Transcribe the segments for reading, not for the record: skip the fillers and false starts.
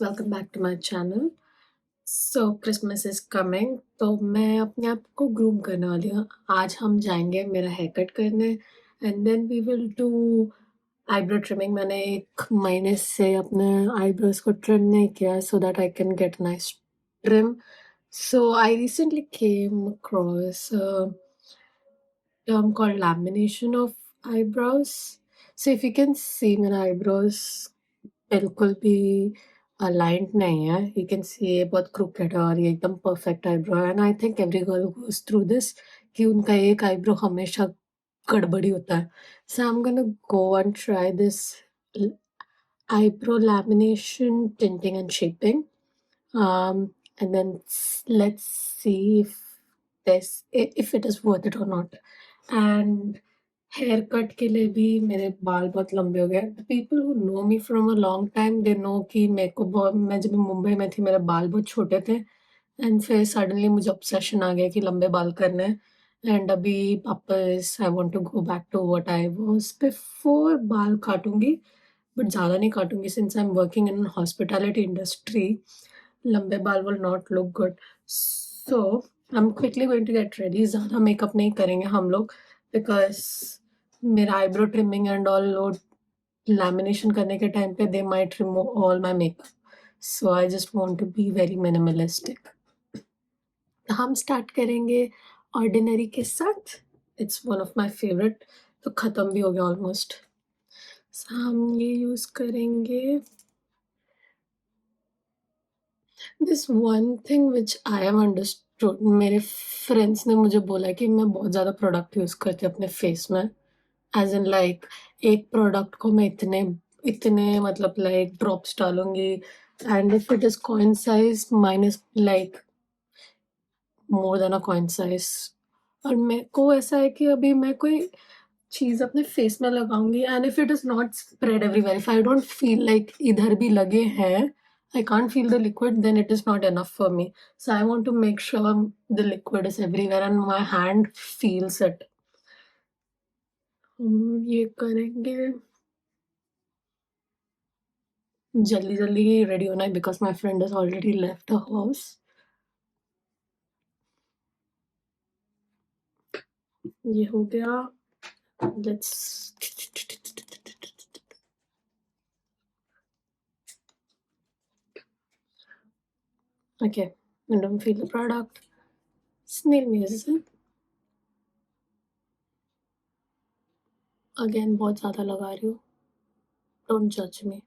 Welcome back to my channel. So Christmas is coming तो मैं अपने आप को ग्रूम करने वाली हूँ। आज हम जाएँगे मेरा हेयर कट करने and then we will do eyebrow trimming. मैंने 1 महीने से अपने आईब्रोज़ को ट्रिम नहीं किया है so that I can get nice trim. So I recently came across term called lamination of eyebrows. So if you can see my eyebrows बिल्कुल भी अलाइन्ड नहीं है। यू कैन सी ये बहुत क्रूकेड है और ये एकदम परफेक्ट आईब्रो है and I think every girl goes through this कि उनका एक आईब्रो हमेशा गड़बड़ी होता है। So I am gonna go and try this ल eyebrow lamination, tinting and shaping. And then let's see if it is worth it or not. And haircut के लिए भी मेरे बाल बहुत लंबे हो गए। The people who know me from a long time they know कि मेरे को बहुत मैं जब मुंबई में थी मेरे बाल बहुत छोटे थे एंड फिर सडनली मुझे ऑब्सेशन आ गया कि लंबे बाल करने हैं एंड अभी वापस I want to go back to what I was before. बाल काटूँगी बट ज़्यादा नहीं काटूँगी since I am working in hospitality industry. लंबे बाल will not look good. So I am quickly going to get ready. ज़्यादा मेकअप नहीं करेंगे हम लोग बिकॉज़ मेरा आईब्रो ट्रिमिंग एंड ऑल वो लैमिनेशन करने के टाइम पे they might remove all my makeup. So I just want to be very minimalistic. हम स्टार्ट करेंगे ऑर्डिनरी के साथ। It's one of my favourite. तो ख़त्म भी हो गया ऑलमोस्ट। सो हम ये यूज़ करेंगे। This one thing which I have understood, मेरे फ्रेंड्स ने मुझे बोला कि मैं बहुत ज़्यादा प्रोडक्ट यूज़ करती हूँ अपने फेस में। एज़ इन लाइक एक प्रोडक्ट को मैं इतने इतने मतलब लाइक ड्रॉप्स डालूँगी and if it is coin size mine is like more than a coin size. और मेरे को ऐसा है कि अभी मैं कोई चीज़ अपने फेस में लगाऊँगी and if it is not spread everywhere, if I don't feel like इधर भी लगे हैं, I can't feel the liquid, then it is not enough for me. So I want to make sure the liquid is everywhere and my hand feels it. हम ये करेंगे। जल्दी-जल्दी ready होना है because my friend has already left the house. ये हो गया। Let's okay, I don't feel the product. स्नेल म्यूजिक अगेन बहुत ज़्यादा लगा रही हूँ। डोंट जज मी।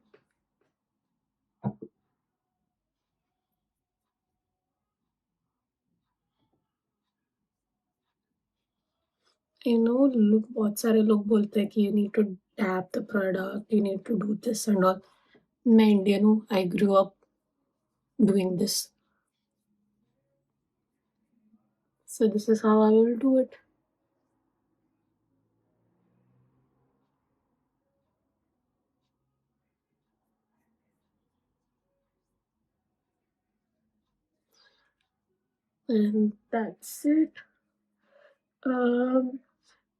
आई नो लोग बहुत सारे लोग बोलते हैं कि you need to tap the product, you need to do this and all. मैं इंडियन हूँ, I grew up doing this. So this is how I will do it. And that's it. Um,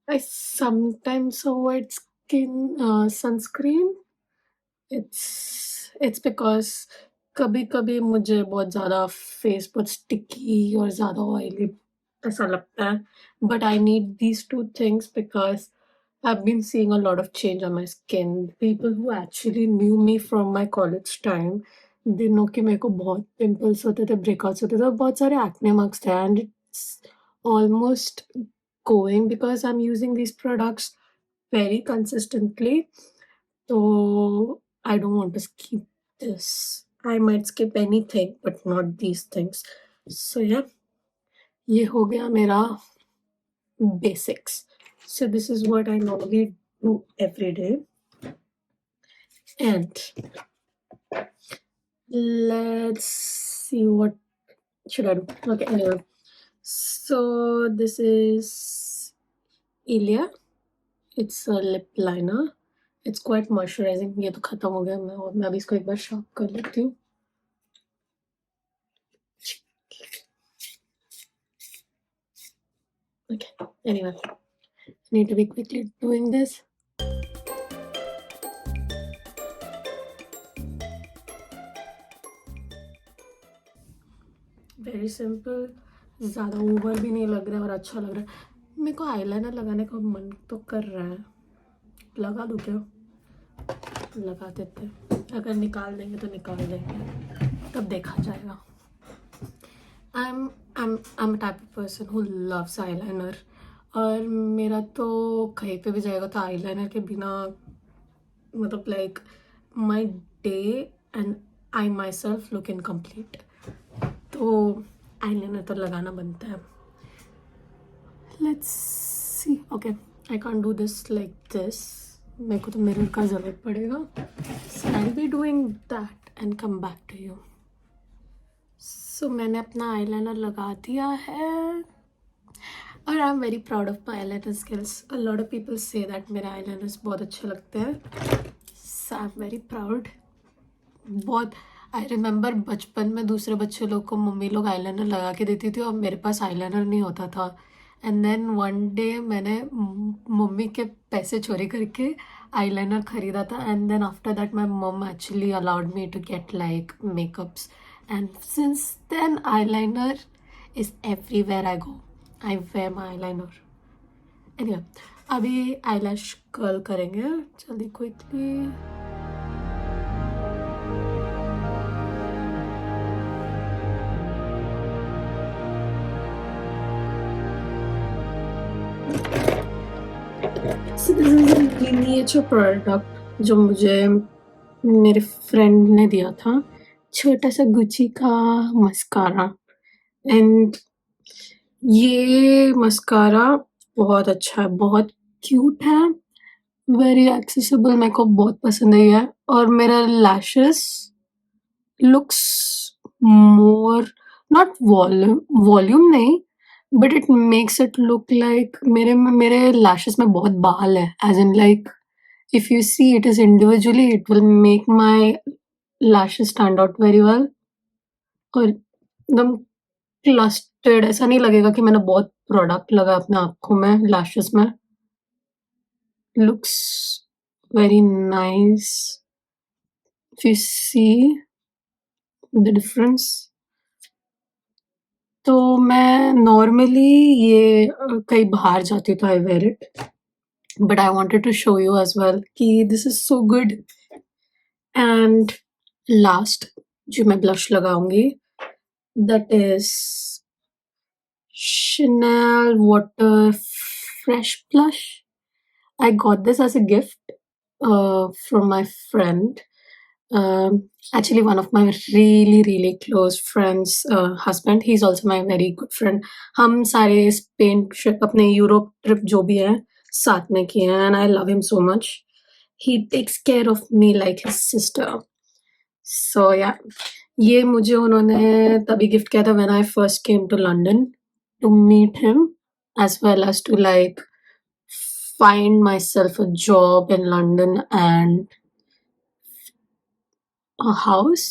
I sometimes avoid skin sunscreen. It's because कभी-कभी मुझे बहुत ज़्यादा face बहुत sticky और ज़्यादा oily ऐसा लगता है। But I need these 2 things because I've been seeing a lot of change on my skin. People who actually knew me from my college time, they know कि मेरे को बहुत पिंपल्स होते थे, ब्रेकआउट्स होते थे और बहुत सारे एक्ने मार्क्स थे and it's almost going because I'm using these products very consistently. So I don't want to skip this. I might skip anything, but not these things. So yeah, ये हो गया मेरा basics. So this is what I normally do every day. And let's see what should I do. Okay, anyway. So this is Ilia. It's a lip liner. It's quite moisturizing. ये तो खत्म हो गया मैं अभी इसको एक बार शार्प कर लेती हूँ। Okay, anyway, need to be quickly doing this. Very simple, ज़्यादा ओवर भी नहीं लग रहा है और अच्छा लग रहा है। मेरे को आईलाइनर लगाने का मन तो कर रहा है, लगा दूँ क्या? लगा देते हैं, अगर निकाल देंगे तो निकाल देंगे, तब देखा जाएगा। I'm a type of person who loves eyeliner, और मेरा तो कहीं पे भी जाएगा तो आईलाइनर के बिना मतलब like my day and I myself look incomplete. तो आईलाइनर तो लगाना बनता है। Let's see. Okay, I can't do this like this, मेरे को तो मिरर का ज़रूरत पड़ेगा। So I will be doing that and come back to you. सो मैंने अपना आईलाइनर लगा दिया है और I am very proud of my eyeliner skills. A lot of people say that मेरे आईलाइनर्स बहुत अच्छे लगते हैं, सो आई एम वेरी प्राउड। बहुत आई रिमेंबर बचपन में दूसरे बच्चे लोग को मम्मी लोग आईलाइनर लगा के देती थी और मेरे पास आईलाइनर नहीं होता था। एंड देन वन डे मैंने मम्मी के पैसे चोरी करके आईलाइनर खरीदा था, and then after that my mum actually allowed me to get like makeups, and since then eyeliner is everywhere I go. I wear my eyeliner. Anyway, अभी eyelash curl करेंगे जल्दी quickly. So this is a miniature product जो मुझे मेरे friend ने दिया था, छोटा सा गुची का मस्कारा। एंड ये मस्कारा बहुत अच्छा है, बहुत क्यूट है, वेरी एक्सेसिबल, मेरे को बहुत पसंद है ये। और मेरा lashes looks more not volume नहीं, but it makes it look like मेरे लैशेस में बहुत बाल है, as in like if you see it is individually, it will make my lashes stand out very well। और एकदम क्लस्टर्ड, ऐसा नहीं लगेगा कि मैंने बहुत प्रोडक्ट लगा अपने आँखों में, लैशेस में। Looks very nice if you see the difference। तो मैं नॉर्मली ये कहीं बाहर जाती हूँ तो I wear it, but I wanted to show you as well कि this is so good. And last जो मैं ब्लश लगाऊंगी, that is Chanel Water Fresh Blush. I got this as a gift from my friend. Actually, one of my really close friends' husband. He's also my very good friend. हम सारे Spain trip, अपने Europe trip जो भी है, साथ में किए हैं, and I love him so much. He takes care of me like his sister. So yeah, ये मुझे उन्होंने तभी गिफ्ट किया था when I first came to London to meet him, as well as to like find myself a job in London and a house.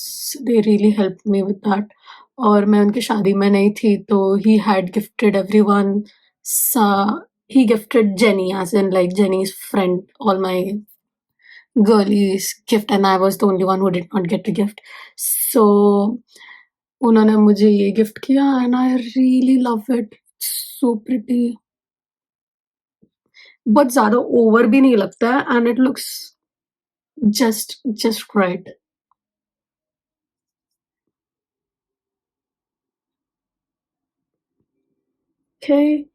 They really helped me with that. और मैं उनकी शादी में नहीं थी तो he had gifted everyone. He gifted Jenny, as in like Jenny's friend, all my girlies gift, and I was the only one who did not get a gift. So उन्होंने मुझे ये गिफ्ट किया and I really love it. So pretty. बहुत ज़्यादा over भी नहीं लगता है and it looks just right. Okay,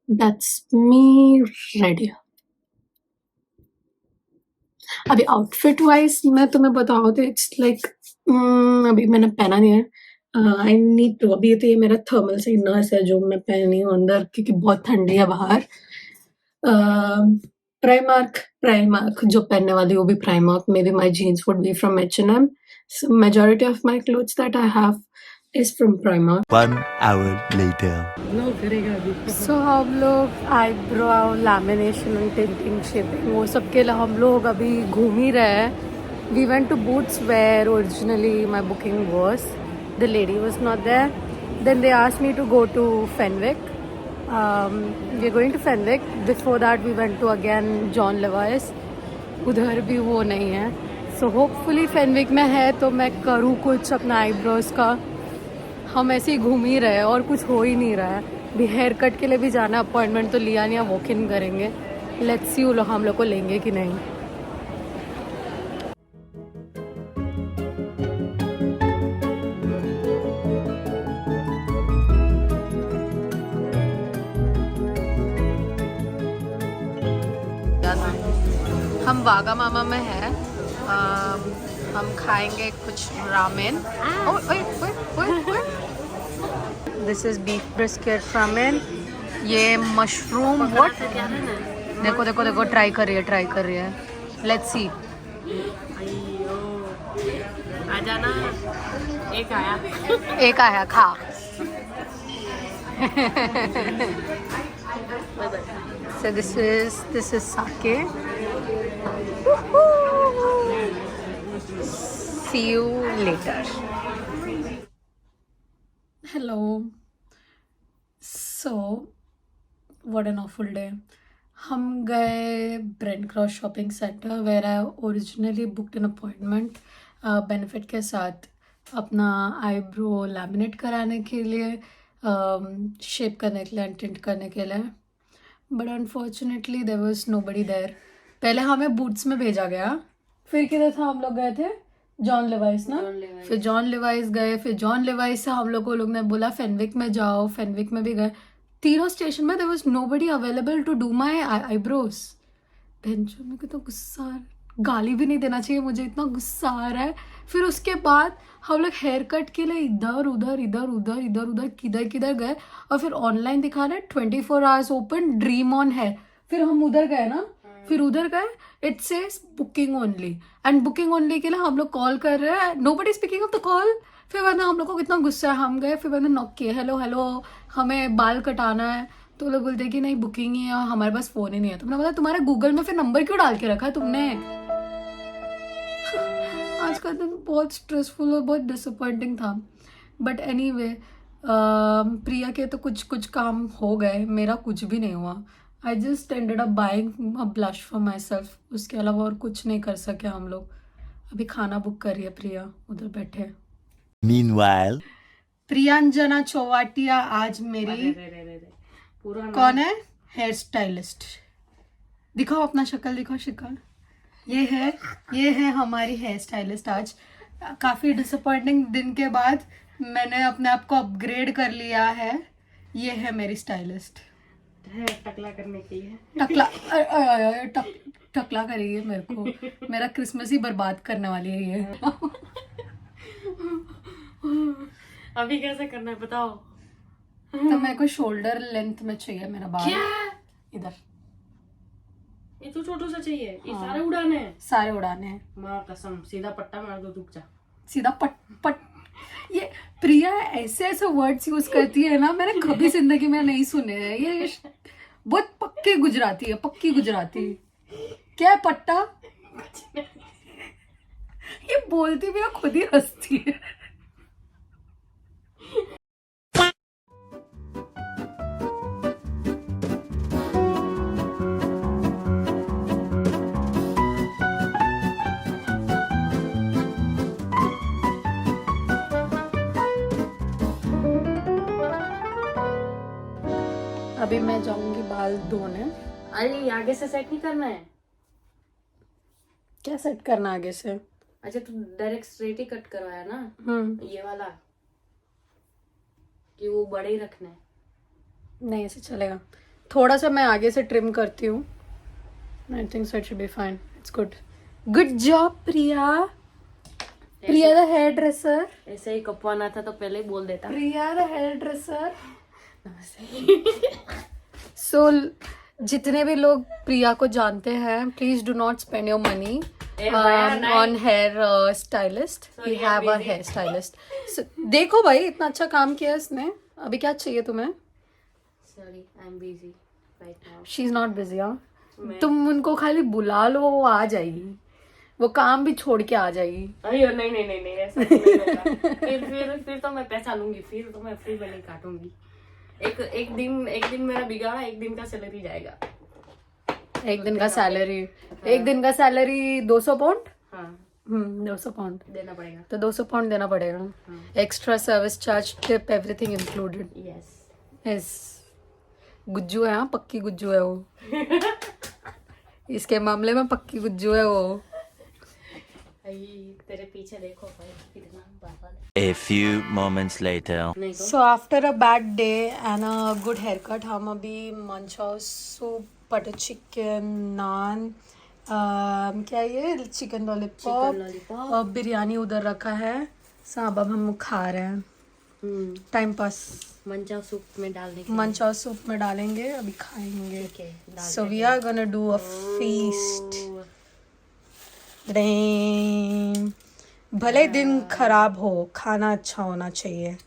that's me ready. अभी आउटफिट वाइज मैं तुम्हें बताऊँ तो इट्स लाइक अभी मैंने पहना नहीं है, आई नीड टू। अभी तो ये मेरा थर्मल सा इनर्स है जो मैं पहनी हूँ अंदर, क्योंकि बहुत ठंडी है बाहर। प्राइमार्क जो पहनने वाली वो भी Primark, maybe my jeans would be from H&M. So majority of my clothes that I have is from Primark. 1 hour later. So हम लोग आईब्रो लैमिनेशन एंड टिंटिंग शेपिंग वो सब के लिए हम लोग अभी घूम ही रहे हैं। We went to Boots where originally my booking was. The lady was not there. Then they asked me to go to Fenwick. We're going to Fenwick. Before that we went to again John Lewis. उधर भी वो नहीं है। So hopefully Fenwick में है तो मैं करूँ कुछ अपना आईब्रोज का। हम ऐसे ही घूम ही रहे हैं और कुछ हो ही नहीं रहा है। भी हेयर कट के लिए भी जाना, अपॉइंटमेंट तो लिया नहीं है, वॉक इन करेंगे। लेट्स सी वो लोग हम लोग को लेंगे कि नहीं। हम वागा मामा में है, हम खाएंगे कुछ ramen. This is beef brisket ramen. ये मशरूम व्हाट, देखो देखो देखो, ट्राई कर रही है। लेट्स सी। आ जाना। एक आया खा। So this is sake. See you later. Hello. So, what an awful day. हम गए Brent Cross shopping centre where I originally booked an appointment Benefit के साथ अपना आईब्रो लैमिनेट कराने के लिए, शेप करने के लिए एंड टिंट करने के लिए। But unfortunately there was nobody there. पहले हमें बूट्स में भेजा गया, फिर किधर था हम लोग गए थे, जॉन लेवाइस ना। फिर जॉन लेवाइस गए, फिर जॉन लेवाइस से हम लोग ने बोला फेनविक में जाओ, फेनविक में भी गए। तीनों स्टेशन में there was nobody available to do my eyebrows. बेंचो में तो गुस्सा, गाली भी नहीं देना चाहिए मुझे, इतना गुस्सा आ रहा है। फिर उसके बाद हम लोग हेयर कट के लिए इधर उधर किधर गए, और फिर ऑनलाइन दिखा रहा है 24 आवर्स ओपन, ड्रीम ऑन है। फिर हम उधर गए ना, it says booking only, and booking only के लिए हम लोग कॉल कर रहे हैं, nobody speaking of the call. फिर वरना हम लोग को कितना गुस्सा है, हम गए, फिर मैंने नॉक किया, हेलो हमें बाल कटाना है, तो लोग बोलते हैं कि नहीं बुकिंग ही है, हमारे पास फोन ही नहीं है। तुमने बोला तुम्हारे गूगल में फिर नंबर क्यों डाल के रखा है तुमने? आज का दिन बहुत स्ट्रेसफुल और बहुत डिसअपॉइंटिंग था। बट एनीवे, प्रिया के तो कुछ काम हो गए, मेरा कुछ भी नहीं हुआ। I just ended up buying a blush for my self, उसके अलावा और कुछ नहीं कर सके हम लोग। अभी खाना बुक करिए प्रिया, उधर बैठे। Meanwhile, प्रियंजना चौवाटिया आज मेरी कौन है? Hair stylist. दिखाओ अपना शक्ल, दिखाओ शक्ल। ये है हमारी हेयर स्टाइलिस्ट। आज काफ़ी डिसअपॉइंटिंग दिन के बाद मैंने अपने आप को अपग्रेड कर लिया है। ये है मेरी स्टाइलिस्ट। टकला करने के लिए। टकला करेगी मेरे को, मेरा क्रिसमस ही बर्बाद करने वाली है ये। अभी कैसे करना है बताओ? तो मेरे को शोल्डर लेंथ में चाहिए मेरा बाल। इधर ये तो छोटू सा चाहिए। ये हाँ। सारे उड़ाने हैं। माँ कसम, सीधा पट्टा मार दो, रुक जा। सीधा पट। ये प्रिया ऐसे वर्ड्स यूज करती है ना, मैंने कभी जिंदगी में नहीं सुने हैं। ये बहुत पक्की गुजराती। क्या है पट्टा? ये बोलती भी ना खुद ही हंसती है। अभी मैं जाऊंगी बाल धोने। अरे आगे से सेट नहीं करना है। क्या सेट करना आगे से? अच्छा तू डायरेक्ट स्ट्रेट ही कट करवाया ना, ये वाला कि वो बड़े ही रखना है? नहीं ऐसे चलेगा, थोड़ा सा मैं आगे से ट्रिम करती हूँ। I think so it should be fine, it's good job Priya the hairdresser. ऐसे ही कपवाना था तो पहले ही बोल देता। Priya the hairdresser. So जितने भी लोग प्रिया को जानते हैं, please do not spend your money on hair stylist. We have a hair stylist. देखो भाई इतना अच्छा काम किया इसने। अभी क्या चाहिए तुम्हें? Sorry I am busy right now. She is not busy. तुम उनको खाली बुला लो, वो आ जाएगी, वो काम भी छोड़ के आ जाएगी। अरे नहीं ऐसा नहीं होगा। फिर तो मैं पैसा लूंगी, फिर तो मैं फ्री में नहीं काटूंगी। एक दिन मेरा बिगाड़ा, एक दिन का सैलरी जाएगा। एक दिन का सैलरी 200 पाउंड। हाँ £200 देना पड़ेगा। तो £200 देना पड़ेगा। Extra service charge, tip, everything included. Yes. Yes, Gujju है, हाँ पक्की गुज्जू है वो। इसके मामले में पक्की गुज्जू है वो। तेरे पीछे देखो भाई कितना बाबा। A few moments later. नहीं तो So after a bad day and a good haircut, हम अभी मंचाओ सूप, बटर चिकन, नान, क्या ये चिकन लॉलीपॉप लॉलीपॉप। और बिरयानी उधर रखा है। सब अब हम खा रहे हैं, टाइम पास। मंचाओ सूप में डालने के मंचाओ सूप में डालेंगे, अभी खाएंगे। लिए डाल So we are gonna do a feast. भले दिन खराब हो, खाना अच्छा होना चाहिए।